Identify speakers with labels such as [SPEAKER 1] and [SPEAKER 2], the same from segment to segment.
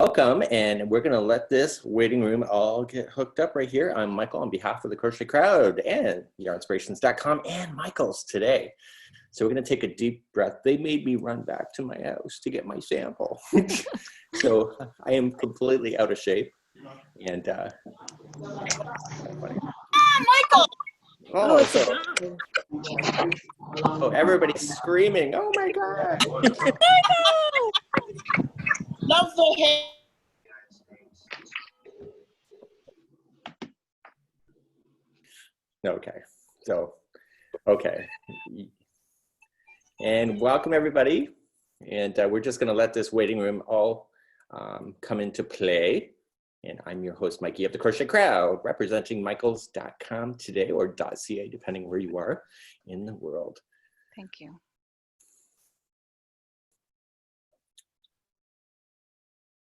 [SPEAKER 1] Welcome, and we're going to let this waiting room all get hooked up right here. I'm Michael on behalf of the Crochet Crowd and yarnspirations.com and Michael's today. So we're going to take a deep breath. They made me run back to my house to get my sample. So I am completely out of shape. And
[SPEAKER 2] Michael!
[SPEAKER 1] Oh, everybody's screaming. Oh my God.
[SPEAKER 2] Love the hair.
[SPEAKER 1] Okay. And welcome everybody. And we're just gonna let this waiting room all come into play. And I'm your host, Mikey of the Crochet Crowd, representing michaels.com today, or .ca, depending where you are in the world.
[SPEAKER 3] Thank you.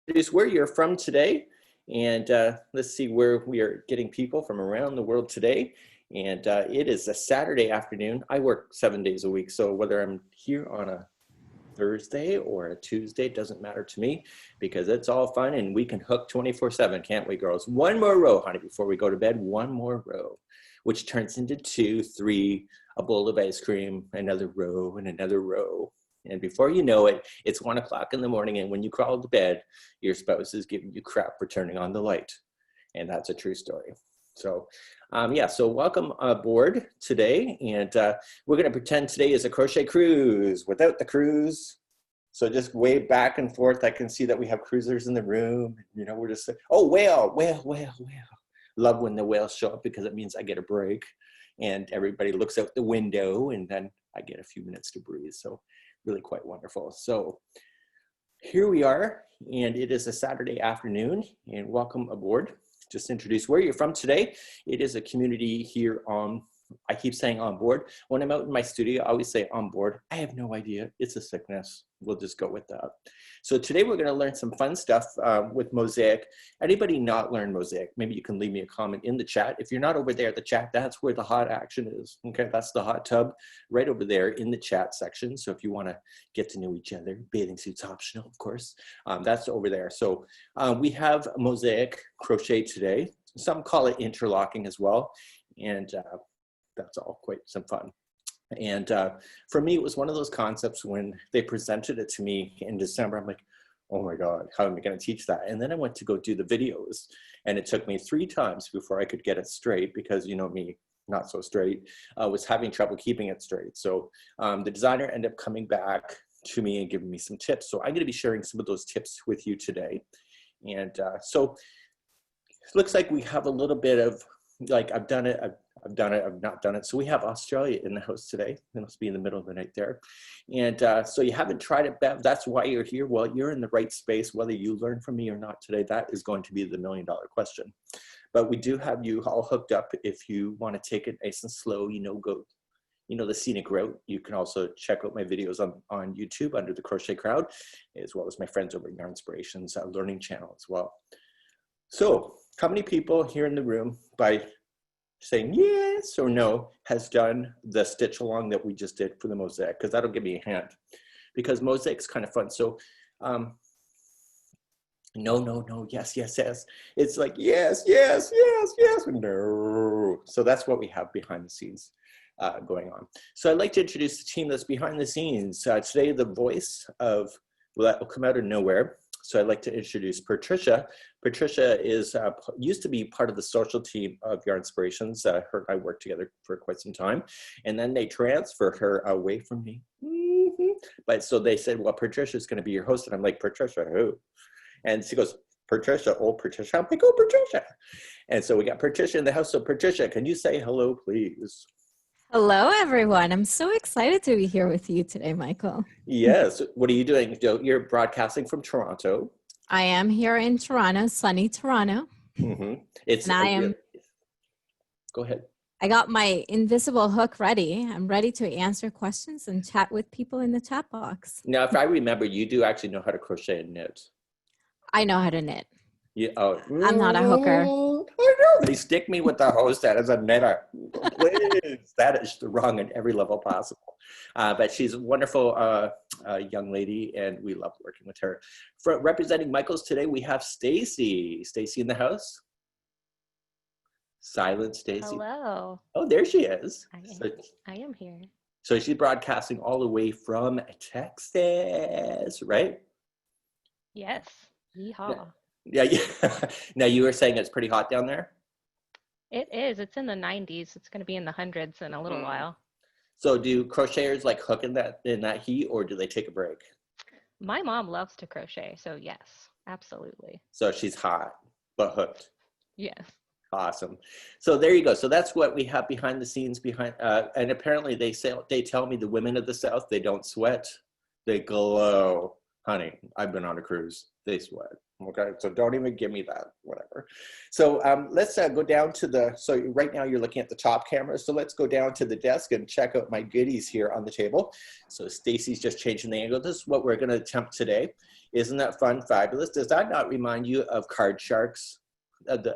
[SPEAKER 1] Introduce where you're from today, and let's see where we are getting people from around the world today. And it is a Saturday afternoon. I work 7 days a week, so whether I'm here on a Thursday or a Tuesday doesn't matter to me, because it's all fun and we can hook 24/7, can't we, girls? One more row, honey, before we go to bed. One more row, which turns into 2, 3, a bowl of ice cream, another row and another row. And before you know it, it's 1 o'clock in the morning, and when you crawl to bed, your spouse is giving you crap for turning on the light. And that's a true story. So yeah, so welcome aboard today. And we're gonna pretend today is a crochet cruise without the cruise. So just wave back and forth. I can see that we have cruisers in the room. You know, we're just saying, oh, whale. Love when the whales show up, because it means I get a break and everybody looks out the window, and then I get a few minutes to breathe. So really quite wonderful. So here we are, and it is a Saturday afternoon, and welcome aboard. Just introduce where you're from today. It is a community here on, I keep saying on board. When I'm out in my studio, I always say on board. I have no idea. It's a sickness. We'll just go with that. So today we're going to learn some fun stuff with Mosaic. Anybody not learn Mosaic? Maybe you can leave me a comment in the chat. If you're not over there at the chat, that's where the hot action is. Okay, that's the hot tub right over there in the chat section. So if you want to get to know each other, bathing suits optional, of course. That's over there. So we have Mosaic Crochet today. Some call it interlocking as well. And that's all quite some fun. And for me, it was one of those concepts when they presented it to me in December. I'm like, oh my God, how am I going to teach that? And then I went to go do the videos, and it took me 3 times before I could get it straight, because you know me, not so straight, was having trouble keeping it straight. So the designer ended up coming back to me and giving me some tips. So I'm going to be sharing some of those tips with you today. And so it looks like we have a little bit of, like, I've done it, I've done it, I've not done it. So we have Australia in the house today. It must be in the middle of the night there. And so you haven't tried it, Bev. That's why you're here. Well, you're in the right space, whether you learn from me or not today. That is going to be the $1 million question. But we do have you all hooked up. If you want to take it nice and slow, you know, go, you know, the scenic route. You can also check out my videos on YouTube under the Crochet Crowd, as well as my friends over at Yarnspirations learning channel as well. So how many people here in the room, by saying yes or no, has done the stitch along that we just did for the mosaic? Because that'll give me a hint, because mosaic's kind of fun. So no, yes. It's like yes, no. So that's what we have behind the scenes going on. So I'd like to introduce the team that's behind the scenes. Today, the voice of, well, that will come out of nowhere. So I'd like to introduce Patricia. Patricia is used to be part of the social team of Yarnspirations. Her and I worked together for quite some time, and then they transferred her away from me. But so they said, well, Patricia's going to be your host, and I'm like, Patricia, who? And she goes, Patricia, oh, Patricia. I'm like, oh, Patricia. And so we got Patricia in the house. So Patricia, can you say hello, please?
[SPEAKER 4] Hello, everyone. I'm so excited to be here with you today, Michael.
[SPEAKER 1] Yes. What are you doing? You're broadcasting from Toronto.
[SPEAKER 4] I am here in Toronto, sunny Toronto.
[SPEAKER 1] It's.
[SPEAKER 4] And I am.
[SPEAKER 1] Go ahead.
[SPEAKER 4] I got my invisible hook ready. I'm ready to answer questions and chat with people in the chat box.
[SPEAKER 1] Now, if I remember, you do actually know how to crochet and knit.
[SPEAKER 4] I know how to knit.
[SPEAKER 1] Yeah. Oh.
[SPEAKER 4] I'm not a hooker.
[SPEAKER 1] I know. They stick me with the host as a knitter. Please. That is wrong at every level possible. But she's a wonderful young lady, and we love working with her. For representing Michaels today, we have Stacy. Stacy in the house. Silent Stacy.
[SPEAKER 3] Hello.
[SPEAKER 1] Oh, there she is.
[SPEAKER 3] I am here.
[SPEAKER 1] So she's broadcasting all the way from Texas, right?
[SPEAKER 3] Yes. Yeehaw.
[SPEAKER 1] Yeah. Now you were saying it's pretty hot down there?
[SPEAKER 3] It is. It's in the 90s. It's going to be in the hundreds in a little while.
[SPEAKER 1] So do crocheters like hook in that heat, or do they take a break?
[SPEAKER 3] My mom loves to crochet, so yes, absolutely.
[SPEAKER 1] So she's hot, but hooked.
[SPEAKER 3] Yes.
[SPEAKER 1] Awesome. So there you go. So that's what we have behind the scenes and apparently they tell me the women of the South, they don't sweat, they glow. Honey, I've been on a cruise. They sweat. Okay, so don't even give me that, whatever. So let's go down to so right now you're looking at the top camera. So let's go down to the desk and check out my goodies here on the table. So Stacy's just changing the angle. This is what we're gonna attempt today. Isn't that fun, fabulous? Does that not remind you of card sharks?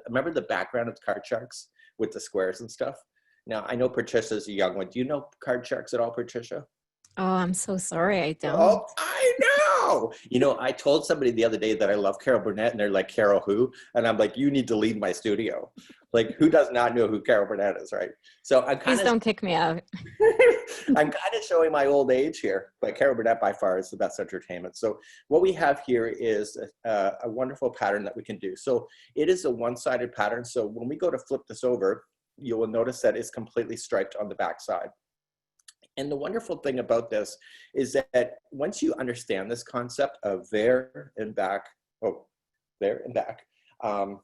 [SPEAKER 1] Remember the background of card sharks with the squares and stuff? Now, I know Patricia's a young one. Do you know card sharks at all, Patricia?
[SPEAKER 4] Oh, I'm so sorry. I don't.
[SPEAKER 1] Oh, I know. You know, I told somebody the other day that I love Carol Bernat, and they're like, Carol who? And I'm like, you need to leave my studio. Like, who does not know who Carol Bernat is, right? So I'm
[SPEAKER 4] Please don't kick me out.
[SPEAKER 1] I'm kind of showing my old age here, but Carol Bernat by far is the best entertainment. So what we have here is a wonderful pattern that we can do. So it is a one-sided pattern. So when we go to flip this over, you will notice that it's completely striped on the back side. And the wonderful thing about this is that once you understand this concept of there and back, there and back, hang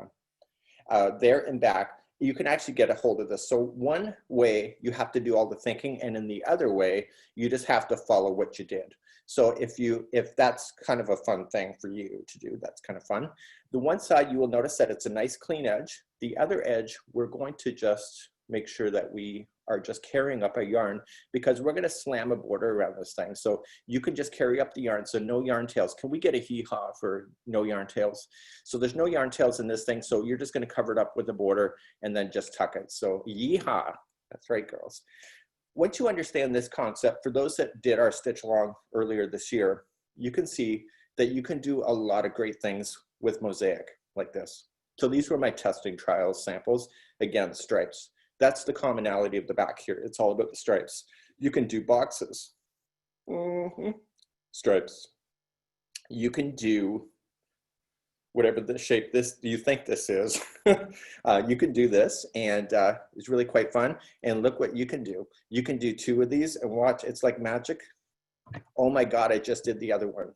[SPEAKER 1] on, there and back, you can actually get a hold of this. So one way you have to do all the thinking, and in the other way, you just have to follow what you did. So if that's kind of a fun thing for you to do, that's kind of fun. The one side, you will notice that it's a nice clean edge. The other edge, we're going to just make sure that we are just carrying up a yarn, because we're going to slam a border around this thing. So you can just carry up the yarn. So no yarn tails. Can we get a hee-haw for no yarn tails? So there's no yarn tails in this thing. So you're just going to cover it up with a border and then just tuck it. So yeehaw. That's right, girls. Once you understand this concept, for those that did our stitch along earlier this year, you can see that you can do a lot of great things with Mosaic like this. So these were my testing trials samples. Again, stripes. That's the commonality of the back here. It's all about the stripes. You can do boxes. Stripes. You can do whatever the shape you think this is. You can do this, and it's really quite fun. And look what you can do. You can do 2 of these and watch. It's like magic. Oh my God, I just did the other one.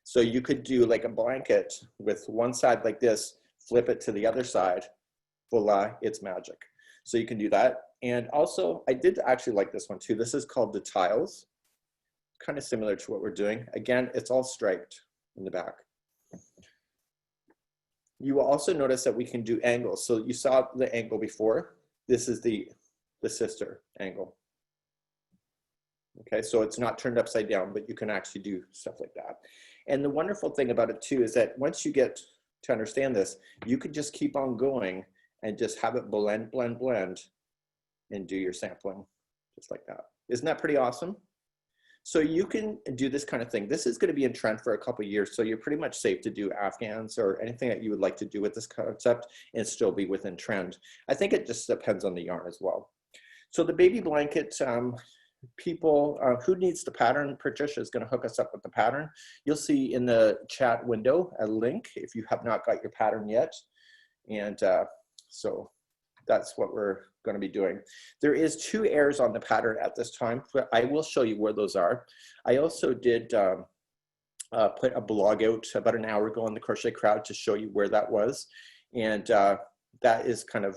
[SPEAKER 1] So you could do like a blanket with one side like this, flip it to the other side. Voila, it's magic. So you can do that. And also, I did actually like this one too. This is called the tiles. Kind of similar to what we're doing. Again, it's all striped in the back. You will also notice that we can do angles. So you saw the angle before. This is the sister angle. Okay, so it's not turned upside down, but you can actually do stuff like that. And the wonderful thing about it too is that once you get to understand this, you can just keep on going and just have it blend, blend, blend, and do your sampling, just like that. Isn't that pretty awesome? So you can do this kind of thing. This is gonna be in trend for a couple of years, so you're pretty much safe to do Afghans or anything that you would like to do with this concept and still be within trend. I think it just depends on the yarn as well. So the baby blanket, people, who needs the pattern? Patricia is gonna hook us up with the pattern. You'll see in the chat window a link if you have not got your pattern yet. And so that's what we're going to be doing. There is 2 errors on the pattern at this time, but I will show you where those are. I also did put a blog out about an hour ago on the Crochet Crowd to show you where that was. And that is kind of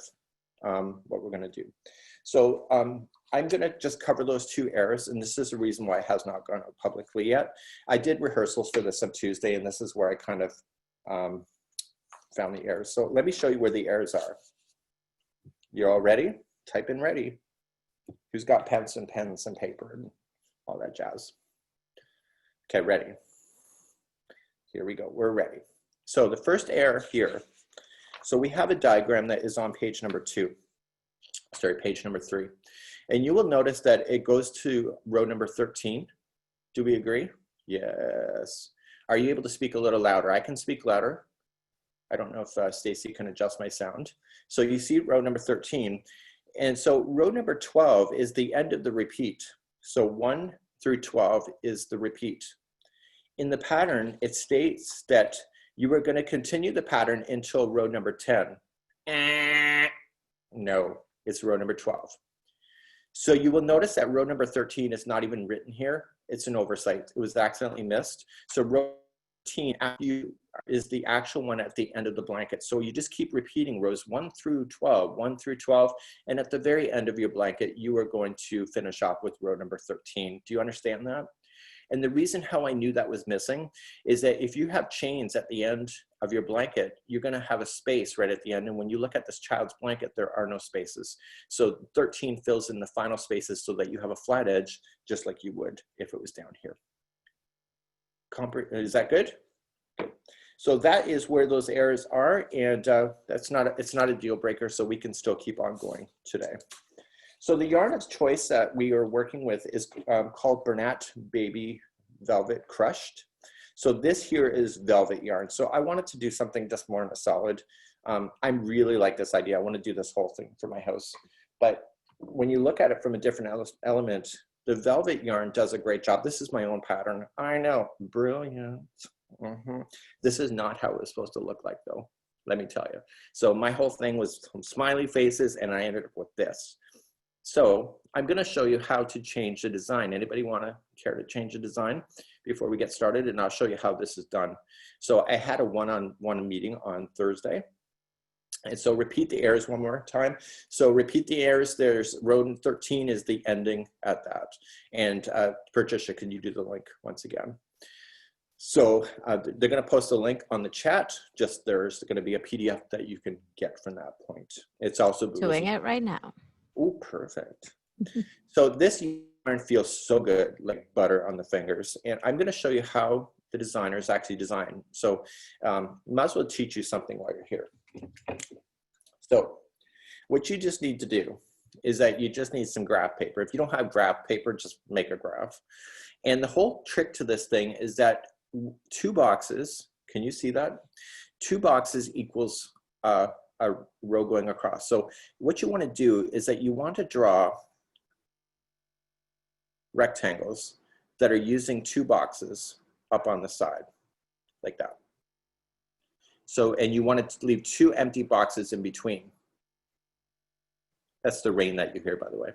[SPEAKER 1] what we're going to do. So I'm going to just cover those 2 errors, and this is the reason why it has not gone out publicly yet. I did rehearsals for this on Tuesday, and this is where I kind of found the errors. So let me show you where the errors are. You're all ready? Type in ready. Who's got pens and paper and all that jazz? Okay, ready. Here we go, we're ready. So the first error here, so we have a diagram that is on page number 2. Sorry, page number 3. And you will notice that it goes to row number 13. Do we agree? Yes. Are you able to speak a little louder? I can speak louder. I don't know if Stacy can adjust my sound. So you see row number 13. And so row number 12 is the end of the repeat. So 1 through 12 is the repeat. In the pattern, it states that you are going to continue the pattern until row number 10. No, it's row number 12. So you will notice that row number 13 is not even written here. It's an oversight. It was accidentally missed. So row 13 after you is the actual one at the end of the blanket. So you just keep repeating rows 1 through 12, 1 through 12, and at the very end of your blanket, you are going to finish off with row number 13. Do you understand that? And the reason how I knew that was missing is that if you have chains at the end of your blanket, you're going to have a space right at the end. And when you look at this child's blanket, there are no spaces. So 13 fills in the final spaces so that you have a flat edge, just like you would if it was down here. Is that good? Good. So that is where those errors are, and it's not a deal breaker, so we can still keep on going today. So the yarn of choice that we are working with is called Bernat Baby Velvet Crushed. So this here is velvet yarn. So I wanted to do something just more in a solid. I really like this idea. I want to do this whole thing for my house. But when you look at it from a different element, the velvet yarn does a great job. This is my own pattern. I know, brilliant. This is not how it was supposed to look like though, let me tell you. So my whole thing was some smiley faces and I ended up with this. So I'm going to show you how to change the design. Anybody care to change the design before we get started? And I'll show you how this is done. So I had a one-on-one meeting on Thursday. And so repeat the errors one more time. So repeat the errors. There's row 13 is the ending at that. And Patricia, can you do the link once again? So they're going to post a link on the chat. Just there's going to be a PDF that you can get from that point. It's also
[SPEAKER 4] doing it right now.
[SPEAKER 1] Oh, perfect. So this yarn feels so good, like butter on the fingers. And I'm going to show you how the designers actually design. So might as well teach you something while you're here. So what you just need to do is that you just need some graph paper. If you don't have graph paper, just make a graph. And the whole trick to this thing is that 2 boxes, can you see that? 2 boxes equals a row going across. So what you want to do is that you want to draw rectangles that are using 2 boxes up on the side, like that. So, and you want to leave 2 empty boxes in between. That's the rain that you hear, by the way.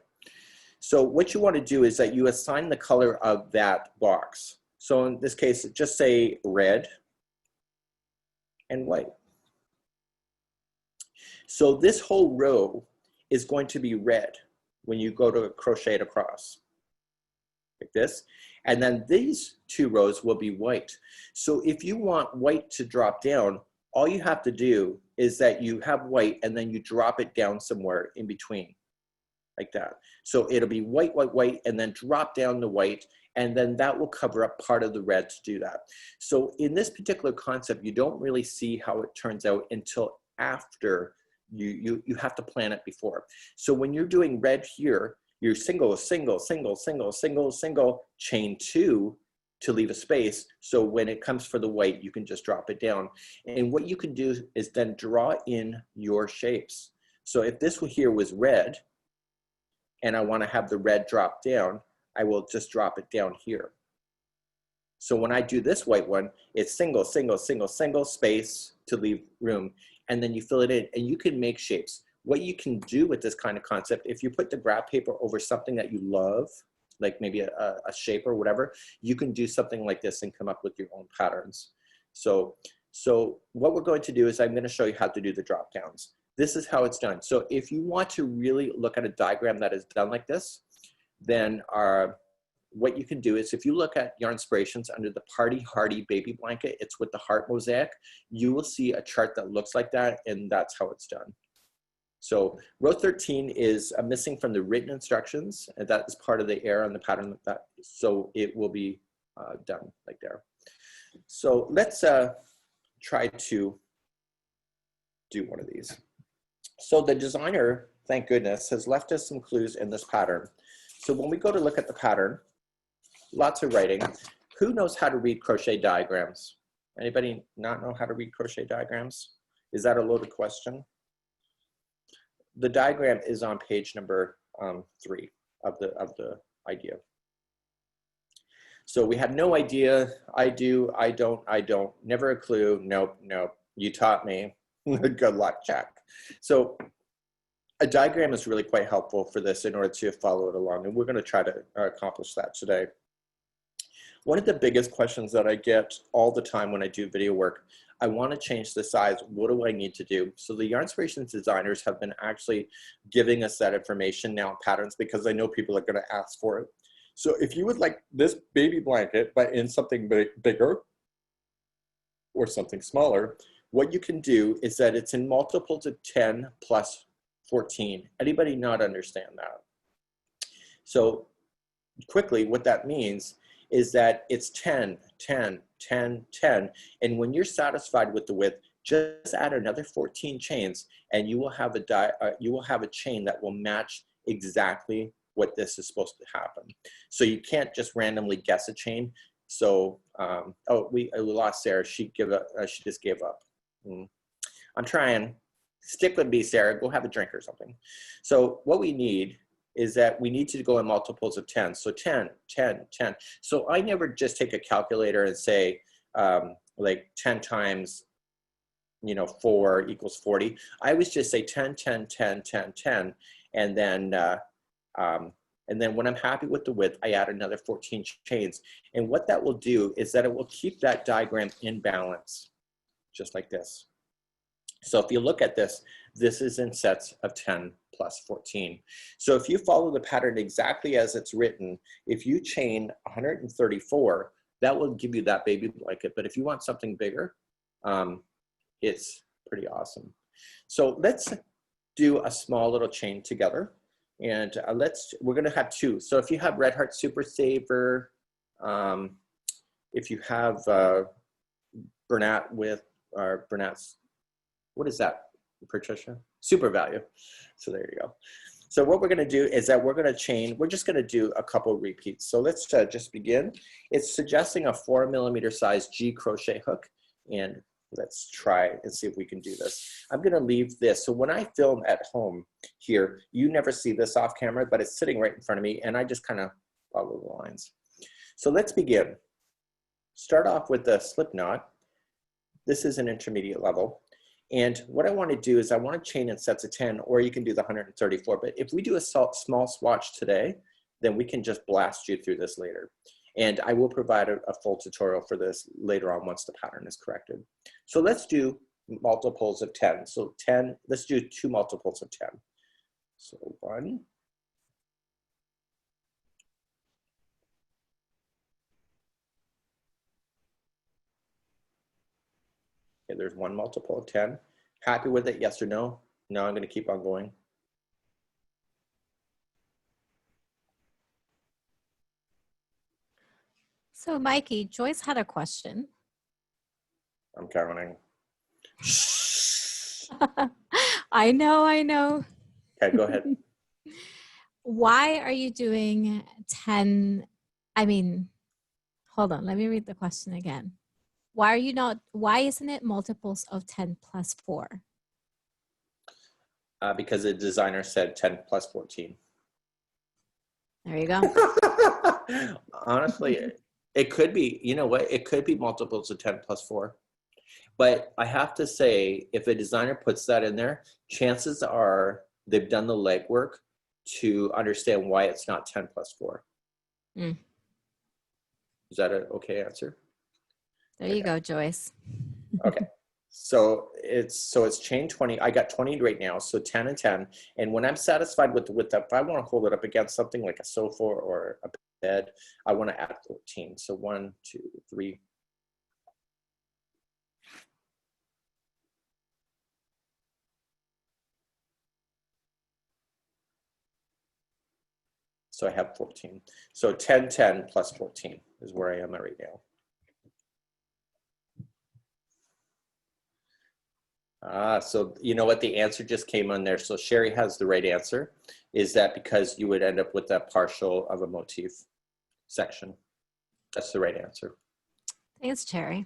[SPEAKER 1] So what you want to do is that you assign the color of that box. So in this case, just say red and white. So this whole row is going to be red when you go to crochet it across, like this. And then these 2 rows will be white. So if you want white to drop down, all you have to do is that you have white and then you drop it down somewhere in between, like that. So it'll be white, white, white, and then drop down the white, and then that will cover up part of the red to do that. So in this particular concept, you don't really see how it turns out until after you have to plan it before. So when you're doing red here, you're single, single, single, single, single, single, chain 2 to leave a space. So when it comes for the white, you can just drop it down. And what you can do is then draw in your shapes. So if this one here was red, and I want to have the red drop down, I will just drop it down here. So when I do this white one, it's single, single, single, single, space to leave room. And then you fill it in and you can make shapes. What you can do with this kind of concept, if you put the graph paper over something that you love, like maybe a shape or whatever, you can do something like this and come up with your own patterns. So what we're going to do is I'm going to show you how to do the drop downs. This is how it's done. So if you want to really look at a diagram that is done like this, then what you can do is if you look at Yarn Inspirations under the Party Hardy Baby Blanket, it's with the heart mosaic, you will see a chart that looks like that, and that's how it's done. So row 13 is missing from the written instructions, and that is part of the error on the pattern so it will be done like there. So let's try to do one of these. So the designer thank goodness, has left us some clues in this pattern. So when we go to look at the pattern, lots of writing. Who knows how to read crochet diagrams? Anybody not know how to read crochet diagrams? Is that a loaded question? The diagram is on page number 3 of the idea. So we have no idea. I do, I don't, never a clue. Nope, nope. You taught me. Good luck, Jack. So a diagram is really quite helpful for this in order to follow it along. And we're going to try to accomplish that today. One of the biggest questions that I get all the time when I do video work, I want to change the size. What do I need to do? So the Yarnspirations designers have been actually giving us that information now in patterns because I know people are going to ask for it. So if you would like this baby blanket, but in something bigger or something smaller, what you can do is that it's in multiples of 10 plus 14. Anybody not understand that? So quickly, what that means is that it's 10, 10, 10, 10. And when you're satisfied with the width, just add another 14 chains and you will have a chain that will match exactly what this is supposed to happen. So you can't just randomly guess a chain. So, we lost Sarah. She just gave up. I'm trying. Stick with me, Sarah. Go have a drink or something. So what we need is that we need to go in multiples of 10. So 10, 10, 10. So I never just take a calculator and say like 10 times, 4 equals 40. I always just say 10, 10, 10, 10, 10. And then when I'm happy with the width, I add another 14 chains. And what that will do is that it will keep that diagram in balance, just like this. So if you look at this, this is in sets of 10 plus 14. So if you follow the pattern exactly as it's written, if you chain 134, that will give you that baby blanket. But if you want something bigger, it's pretty awesome. So let's do a small little chain together. And we're gonna have 2. So if you have Red Heart Super Saver, if you have Bernat with, or Bernat's, what is that, Patricia? Super Value. So there you go. So what we're gonna do is that we're gonna chain, we're just gonna do a couple repeats. So let's just begin. It's suggesting a 4mm size G crochet hook. And let's try and see if we can do this. I'm gonna leave this. So when I film at home here, you never see this off camera, but it's sitting right in front of me and I just kind of follow the lines. So let's begin. Start off with the slip knot. This is an intermediate level. And what I want to do is I want to chain in sets of 10, or you can do the 134. But if we do a small swatch today, then we can just blast you through this later. And I will provide a full tutorial for this later on once the pattern is corrected. So let's do multiples of 10. So 10, let's do 2 multiples of 10. So 1. Okay, there's 1 multiple of 10. Happy with it, yes or no? No, I'm going to keep on going.
[SPEAKER 4] So Mikey, Joyce had a question.
[SPEAKER 1] I'm counting.
[SPEAKER 4] I know.
[SPEAKER 1] Okay, go ahead.
[SPEAKER 4] Why are you doing 10? Hold on, let me read the question again. Why isn't it multiples of 10 plus 4?
[SPEAKER 1] Because the designer said 10 plus 14.
[SPEAKER 4] There you go.
[SPEAKER 1] Honestly, it could be, you know what? It could be multiples of 10 plus 4. But I have to say, if a designer puts that in there, chances are they've done the legwork to understand why it's not 10 plus 4.
[SPEAKER 4] Mm.
[SPEAKER 1] Is that an okay answer?
[SPEAKER 4] There you go, Joyce.
[SPEAKER 1] Okay. So it's chain 20. I got 20 right now, so 10 and 10. And when I'm satisfied with the width, if I want to hold it up against something like a sofa or a bed, I want to add 14. So 1, 2, 3. So I have 14. So 10, 10 plus 14 is where I am at right now. So you know what, the answer just came on there. So Sherry has the right answer. Is that because you would end up with that partial of a motif section? That's the right answer.
[SPEAKER 4] Thanks, Cherry.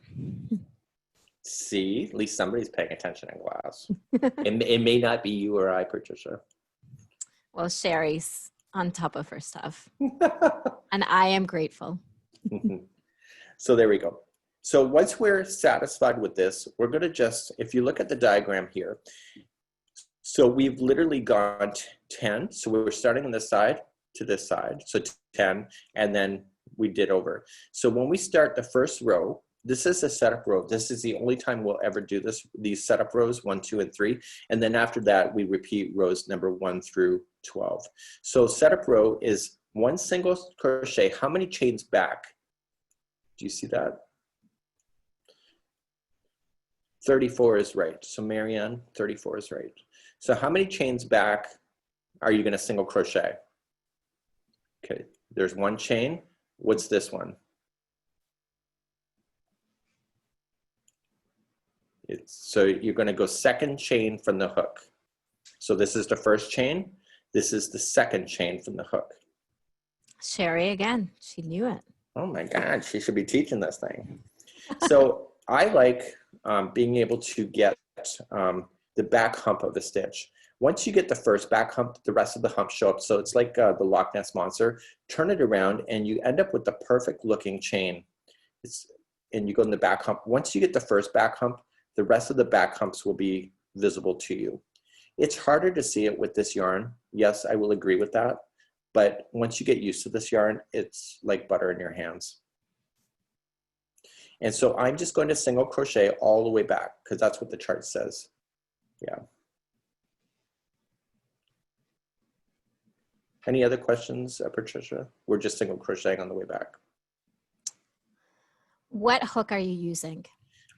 [SPEAKER 1] See, at least somebody's paying attention in class. It may not be you or I, Patricia.
[SPEAKER 4] Well, Sherry's on top of her stuff. And I am grateful.
[SPEAKER 1] So there we go. So once we're satisfied with this, we're going to just, if you look at the diagram here, so we've literally gone 10. So we're starting on this side to this side. So 10, and then we did over. So when we start the first row, this is a setup row. This is the only time we'll ever do this, these setup rows, 1, 2, and 3. And then after that, we repeat rows number 1 through 12. So setup row is 1 single crochet. How many chains back? Do you see that? 34 is right. So Marianne, 34 is right. So how many chains back are you going to single crochet? Okay, there's 1 chain. What's this one? So you're going to go second chain from the hook. So this is the first chain. This is the second chain from the hook.
[SPEAKER 4] Sherry again. She knew it.
[SPEAKER 1] Oh my God, she should be teaching this thing. So I like being able to get the back hump of the stitch. Once you get the first back hump, the rest of the humps show up. So it's like the Loch Ness Monster. Turn it around and you end up with the perfect looking chain. And you go in the back hump. Once you get the first back hump, the rest of the back humps will be visible to you. It's harder to see it with this yarn. Yes, I will agree with that. But once you get used to this yarn, it's like butter in your hands. And so I'm just going to single crochet all the way back because that's what the chart says. Yeah. Any other questions, Patricia? We're just single crocheting on the way back.
[SPEAKER 4] What hook are you using?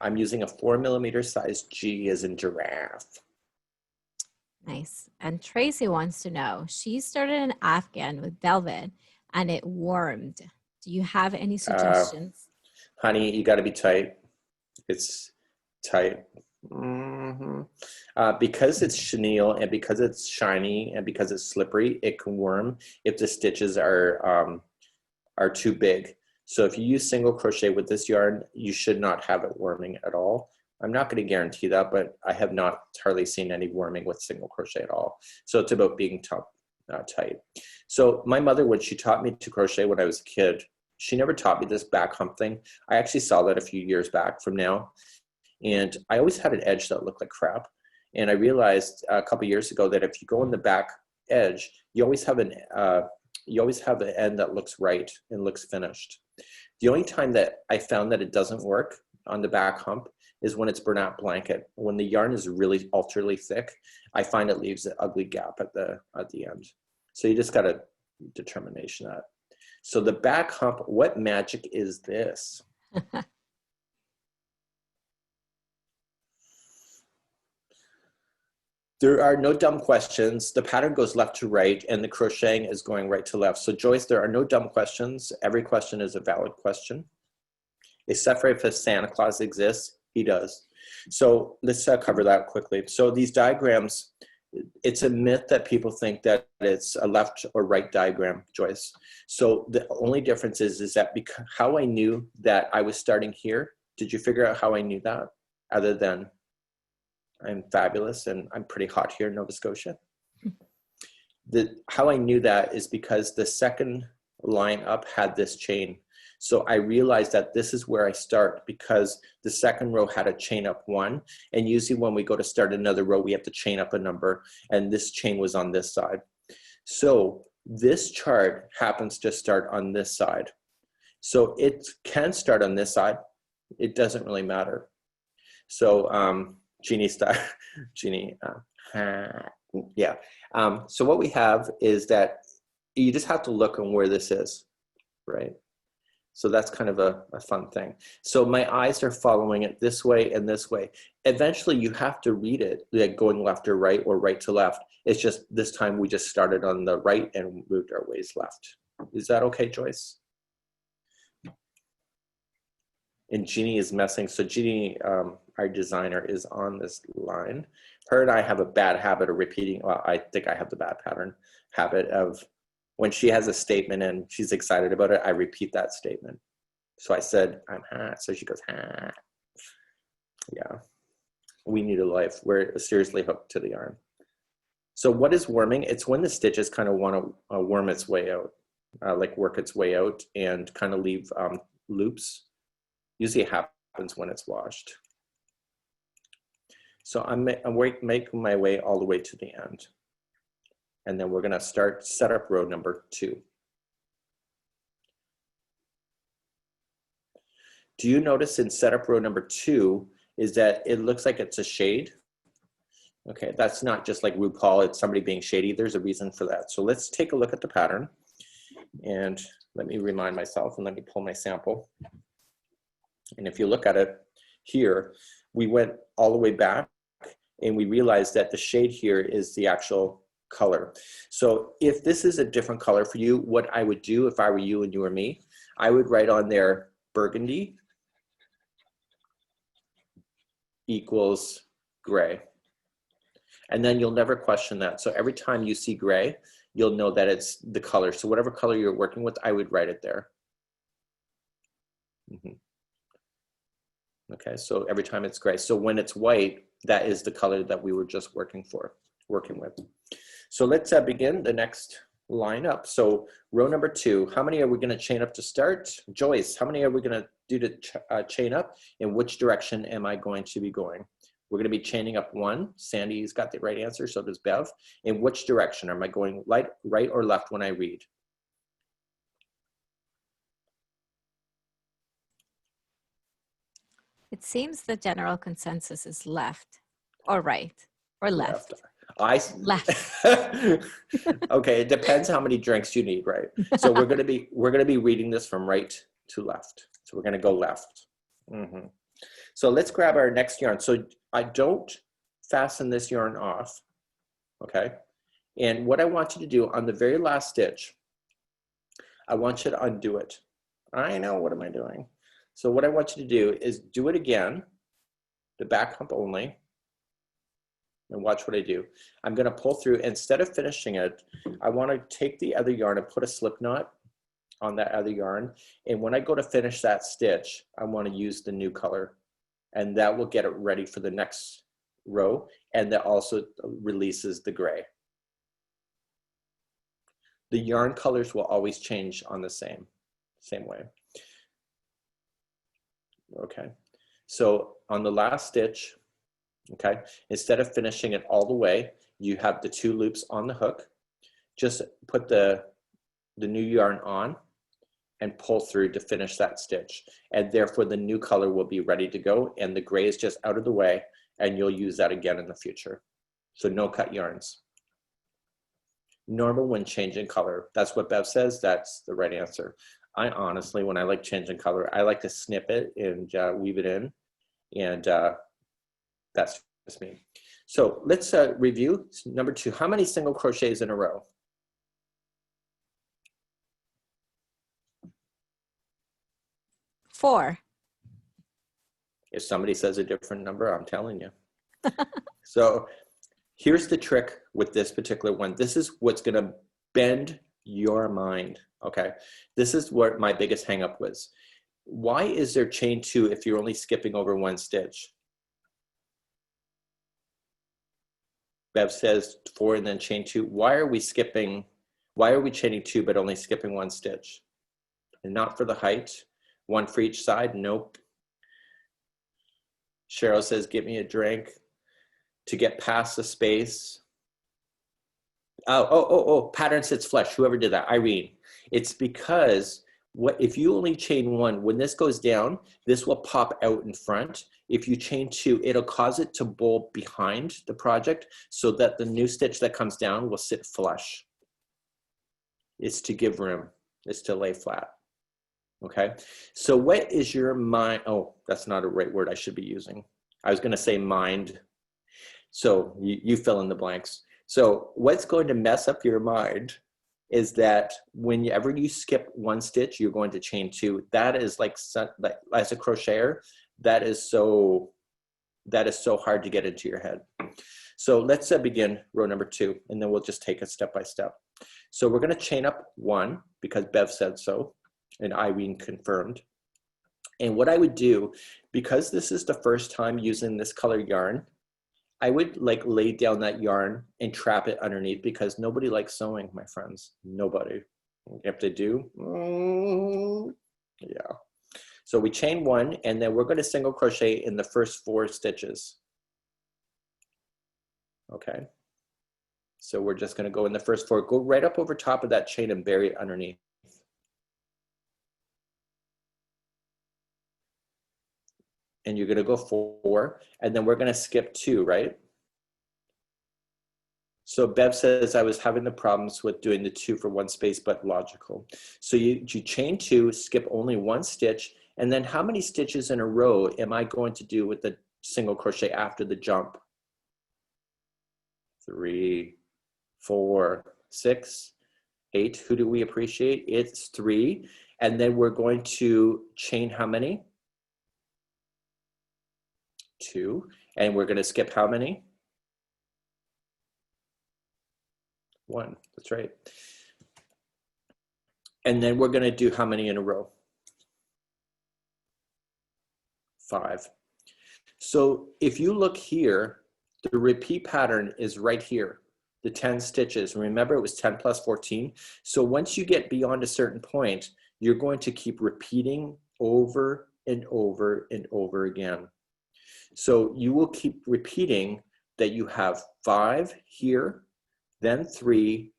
[SPEAKER 1] I'm using a 4mm size G as in giraffe.
[SPEAKER 4] Nice. And Tracy wants to know, she started an Afghan with velvet and it warmed. Do you have any suggestions?
[SPEAKER 1] Honey, you got to be tight. It's tight. Because it's chenille and because it's shiny and because it's slippery, it can worm if the stitches are too big. So if you use single crochet with this yarn, you should not have it worming at all. I'm not going to guarantee that, but I have not hardly seen any worming with single crochet at all. So it's about being tight. So my mother, when she taught me to crochet when I was a kid, she never taught me this back hump thing. I actually saw that a few years back from now. And I always had an edge that looked like crap. And I realized a couple years ago that if you go in the back edge, you always have an end that looks right and looks finished. The only time that I found that it doesn't work on the back hump is when it's Bernat blanket. When the yarn is really ultra thick, I find it leaves an ugly gap at the end. So you just got to determination that. So the back hump, what magic is this? There are no dumb questions. The pattern goes left to right and the crocheting is going right to left. So Joyce, there are no dumb questions. Every question is a valid question. Except for if Santa Claus exists, he does. So let's cover that quickly. So these diagrams, it's a myth that people think that it's a left or right diagram, Joyce. So the only difference is that because how I knew that I was starting here, did you figure out how I knew that? Other than I'm fabulous and I'm pretty hot here in Nova Scotia. How I knew that is because the second line up had this chain. So I realized that this is where I start because the second row had a chain up 1. And usually when we go to start another row, we have to chain up a number. And this chain was on this side. So this chart happens to start on this side. So it can start on this side. It doesn't really matter. So Jeannie, yeah. So what we have is that you just have to look on where this is, right? So that's kind of a fun thing. So my eyes are following it this way and this way. Eventually you have to read it like going left or right to left. It's just this time we just started on the right and moved our ways left. Is that okay, Joyce? And Jeannie is messing. So Jeannie, our designer, is on this line. Her and I have a bad habit of repeating. Well, I think I have the bad habit of when she has a statement and she's excited about it, I repeat that statement. So I said, I'm hot. So she goes, hot. Yeah, we need a life. We're seriously hooked to the yarn. So what is worming? It's when the stitches kind of want to worm its way out, like work its way out and kind of leave loops. Usually it happens when it's washed. So I'm making my way all the way to the end. And then we're gonna set up row number 2. Do you notice in setup row number 2 is that it looks like it's a shade? Okay, that's not just like RuPaul, it's somebody being shady. There's a reason for that. So let's take a look at the pattern. And let me remind myself and let me pull my sample. And if you look at it here, we went all the way back and we realized that the shade here is the actual color. So if this is a different color for you, what I would do if I were you and you were me, I would write on there burgundy equals gray. And then you'll never question that. So every time you see gray, you'll know that it's the color. So whatever color you're working with, I would write it there. Okay, so every time it's gray. So when it's white, that is the color that we were just working with. So let's begin the next line up. So row number 2, how many are we gonna chain up to start? Joyce, how many are we gonna do to chain up? In which direction am I going to be going? We're gonna be chaining up 1. Sandy's got the right answer, so does Bev. In which direction? Am I going right or left when I read?
[SPEAKER 4] It seems the general consensus is left or right or left. Left.
[SPEAKER 1] Okay, it depends how many drinks you need, right? So we're gonna be reading this from right to left. So we're gonna go left. So let's grab our next yarn. So I don't fasten this yarn off, okay? And what I want you to do on the very last stitch, I want you to undo it. I know, what am I doing? So what I want you to do is do it again, the back hump only, and watch what I do. I'm gonna pull through, instead of finishing it, I wanna take the other yarn and put a slip knot on that other yarn. And when I go to finish that stitch, I wanna use the new color, and that will get it ready for the next row. And that also releases the gray. The yarn colors will always change on the same way. Okay, so on the last stitch, okay, instead of finishing it all the way, you have the 2 loops on the hook. Just put the new yarn on and pull through to finish that stitch. And therefore the new color will be ready to go, and the gray is just out of the way, and you'll use that again in the future. So no cut yarns. Normal when changing color. That's what Bev says, that's the right answer. I honestly, when I like changing color, I like to snip it and weave it in, and that's just me. So let's review number 2. How many single crochets in a row?
[SPEAKER 4] Four.
[SPEAKER 1] If somebody says a different number, I'm telling you. So here's the trick with this particular one. This is what's gonna bend your mind, okay? This is what my biggest hang up was. Why is there chain 2 if you're only skipping over 1 stitch? Bev says 4 and then chain 2. Why are we chaining 2 but only skipping 1 stitch? And not for the height, 1 for each side? Nope. Cheryl says, get me a drink. To get past the space. Pattern sits flush, whoever did that, Irene. It's because if you only chain 1, when this goes down, this will pop out in front. If you chain 2, it'll cause it to bowl behind the project so that the new stitch that comes down will sit flush. It's to give room, it's to lay flat. Okay, so what is your mind? Oh, that's not a right word I should be using. I was gonna say mind. So you fill in the blanks. So what's going to mess up your mind is that whenever you skip 1 stitch, you're going to chain 2. That is like, as a crocheter, that is so that is so hard to get into your head. So let's begin row number 2, and then we'll just take it step by step. So we're going to chain up 1 because Bev said so, and Irene confirmed. And what I would do, because this is the first time using this color yarn, I would like lay down that yarn and trap it underneath, because nobody likes sewing, my friends. Nobody. If they do, yeah. So we chain 1, and then we're going to single crochet in the first 4 stitches. Okay. So we're just going to go in the first 4, go right up over top of that chain and bury it underneath. And you're going to go 4, and then we're going to skip 2, right? So Bev says I was having the problems with doing the 2 for 1 space, but logical. So you chain 2, skip only 1 stitch, and then how many stitches in a row am I going to do with the single crochet after the jump? 3, 4, 6, 8. Who do we appreciate? It's 3. And then we're going to chain how many? 2. And we're going to skip how many? 1. That's right. And then we're going to do how many in a row? 5. So if you look here, the repeat pattern is right here, the 10 stitches. Remember, it was 10 plus 14. So once you get beyond a certain point, you're going to keep repeating over and over and over again. So you will keep repeating that you have 5 here, then 3,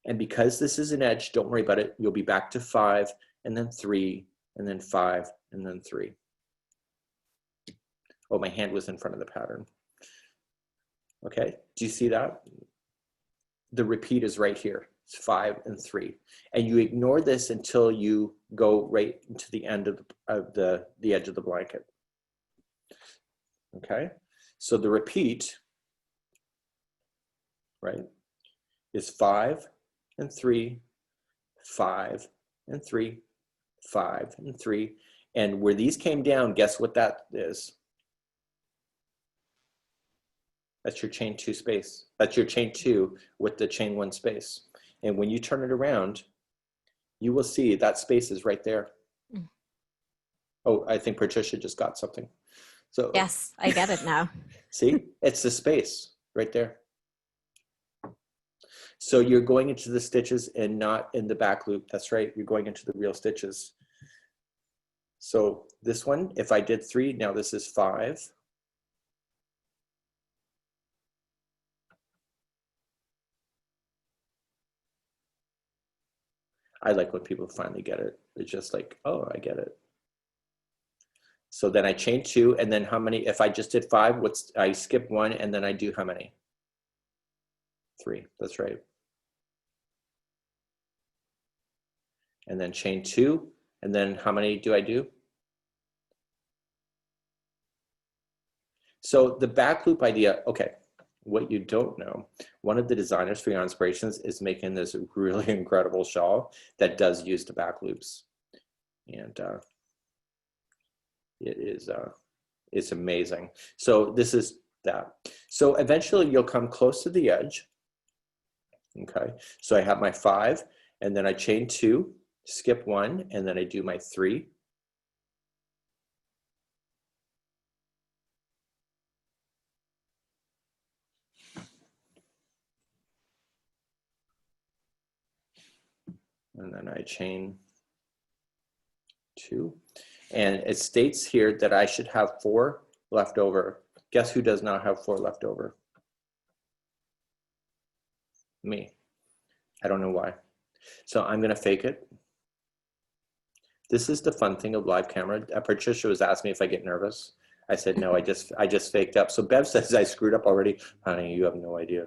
[SPEAKER 1] and because this is an edge, don't worry about it, you'll be back to 5, and then 3, and then 5, and then 3. Oh, my hand was in front of the pattern. Okay, do you see that? The repeat is right here. It's 5 and 3. And you ignore this until you go right into the end of the edge of the blanket. Okay, so the repeat, right, is 5 and 3, 5 and 3, 5 and 3. And where these came down, guess what that is? That's your chain 2 space. That's your chain 2 with the chain 1 space. And when you turn it around, you will see that space is right there. Mm. Oh, I think Patricia just got something. So
[SPEAKER 4] yes, I get it now.
[SPEAKER 1] See, it's the space right there. So you're going into the stitches and not in the back loop. That's right. You're going into the real stitches. So this one, if I did 3, now this is 5. I like when people finally get it. It's just like, oh, I get it. So then I chain 2, and then how many, if I just did 5, I skip 1, and then I do how many? 3, that's right. And then chain 2, and then how many do I do? So the back loop idea, okay, what you don't know, one of the designers for Yarn Inspirations is making this really incredible shawl that does use the back loops. And it's amazing. So this is that. So eventually you'll come close to the edge. Okay, so I have my 5, and then I chain 2, skip 1, and then I do my 3. And then I chain 2. And it states here that I should have 4 left over. Guess who does not have 4 left over? Me. I don't know why. So I'm going to fake it. This is the fun thing of live camera. Patricia was asking me if I get nervous. I said, no, I just faked up. So Bev says I screwed up already. Honey, you have no idea.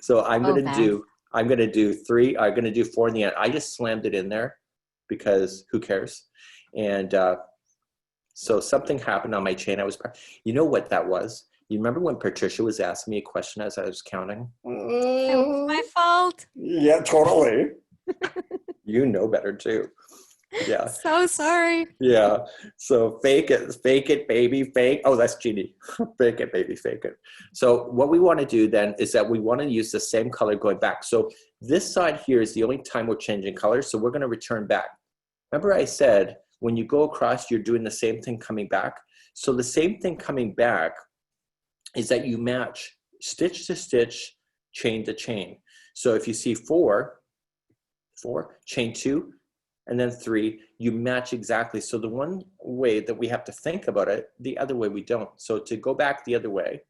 [SPEAKER 1] So I'm going to do 3. I'm going to do 4 in the end. I just slammed it in there because who cares? And so something happened on my chain. You know what that was? You remember when Patricia was asking me a question as I was counting?
[SPEAKER 4] That was my fault.
[SPEAKER 1] Yeah, totally. You know better too. Yeah.
[SPEAKER 4] So sorry.
[SPEAKER 1] Yeah. So fake it, baby, fake. Oh, that's Genie. Fake it, baby, fake it. So what we want to do then is that we want to use the same color going back. So this side here is the only time we're changing color. So we're going to return back. Remember I said, when you go across, you're doing the same thing coming back. So the same thing coming back is that you match stitch to stitch, chain to chain. So if you see four, chain 2, and then 3, you match exactly. So the one way that we have to think about it, the other way we don't. So to go back the other way